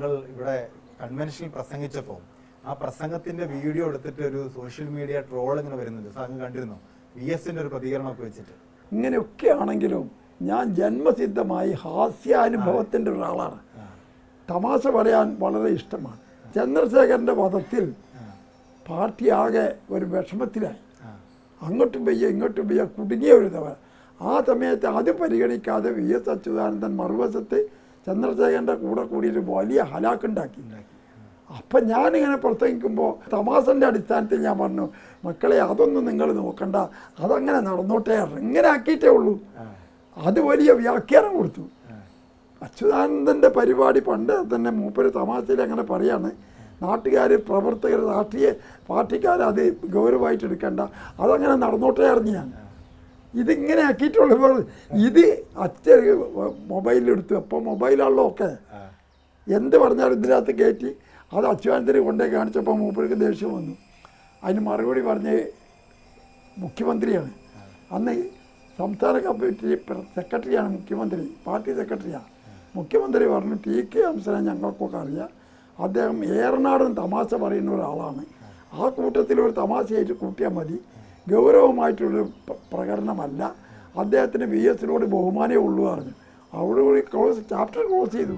താങ്കൾ ഇവിടെ കൺവെൻഷനിൽ പ്രസംഗിച്ചപ്പോൾ ആ പ്രസംഗത്തിന്റെ വീഡിയോ എടുത്തിട്ട് ഒരു സോഷ്യൽ മീഡിയ ട്രോൾ ഇങ്ങനെ വരുന്നുണ്ട്. താങ്കൾ കണ്ടിരുന്നു VSന്റെ ഒരു പ്രതികരണമൊക്കെ വെച്ചിട്ട്? ഇങ്ങനെയൊക്കെ ആണെങ്കിലും ഞാൻ ജന്മസിദ്ധമായി ഹാസ്യാനുഭവത്തിൻ്റെ ഒരാളാണ്. തമാശ പറയാൻ വളരെ ഇഷ്ടമാണ്. ചന്ദ്രശേഖരൻ്റെ വധത്തിൽ പാർട്ടി ആകെ ഒരു വിഷമത്തിലായി. അങ്ങോട്ടും വയ്യ ഇങ്ങോട്ടും വയ്യ, കുടുങ്ങിയ ഒരു തവണ. ആ സമയത്ത് അത് പരിഗണിക്കാതെ VS അച്യുതാനന്ദൻ മറുവശത്ത് ചന്ദ്രശേഖരൻ്റെ കൂടെ കൂടിയിട്ട് വലിയ ഹലാക്കുണ്ടാക്കി. അപ്പം ഞാനിങ്ങനെ പ്രസംഗിക്കുമ്പോൾ തമാശൻ്റെ അടിസ്ഥാനത്തിൽ ഞാൻ പറഞ്ഞു, മക്കളെ അതൊന്നും നിങ്ങൾ നോക്കണ്ട, അതങ്ങനെ നടന്നോട്ടേ, ഇങ്ങനെ ആക്കിയിട്ടേ ഉള്ളൂ. അത് വലിയ വ്യാഖ്യാനം കൊടുത്തു. അച്യുതാനന്ദൻ്റെ പരിപാടി പണ്ട് തന്നെ മൂപ്പര് തമാശയിൽ അങ്ങനെ പറയാണ്, നാട്ടുകാർ, പ്രവർത്തകർ, രാഷ്ട്രീയ പാർട്ടിക്കാർ അത് ഗൗരവമായിട്ട് എടുക്കേണ്ട, അതങ്ങനെ നടന്നോട്ടേ അറിഞ്ഞു ഞാൻ. ഇതിങ്ങനെ ആക്കിയിട്ടുള്ളപ്പോൾ ഇത് അച്ഛൻ മൊബൈലിലെടുത്തു. അപ്പോൾ മൊബൈലാണല്ലോ ഒക്കെ, എന്ത് പറഞ്ഞാലും ഇതിനകത്ത് കയറ്റി അത് അച്യുതാനന്ദനെ കൊണ്ടേ കാണിച്ചപ്പോൾ മൂപ്പർക്ക് ദേഷ്യം വന്നു. അതിന് മറുപടി പറഞ്ഞ് മുഖ്യമന്ത്രിയാണ്, അന്ന് സംസ്ഥാന കമ്മിറ്റി സെക്രട്ടറിയാണ് മുഖ്യമന്ത്രി, പാർട്ടി സെക്രട്ടറിയാണ്. മുഖ്യമന്ത്രി പറഞ്ഞു, TK ഹംസനെ ഞങ്ങൾക്കൊക്കെ അറിയാം, അദ്ദേഹം ഏറനാടൻ തമാശ പറയുന്ന ഒരാളാണ്, ആ കൂട്ടത്തിൽ ഒരു തമാശയായിട്ട് കൂട്ടിയാൽ മതി, ഗൗരവമായിട്ടുള്ളൊരു പ്രകടനമല്ല, അദ്ദേഹത്തിന് VSനോട് ബഹുമാനമേ ഉള്ളൂ പറഞ്ഞു. അവിടെ ചാപ്റ്റർ ക്ലോസ് ചെയ്തു.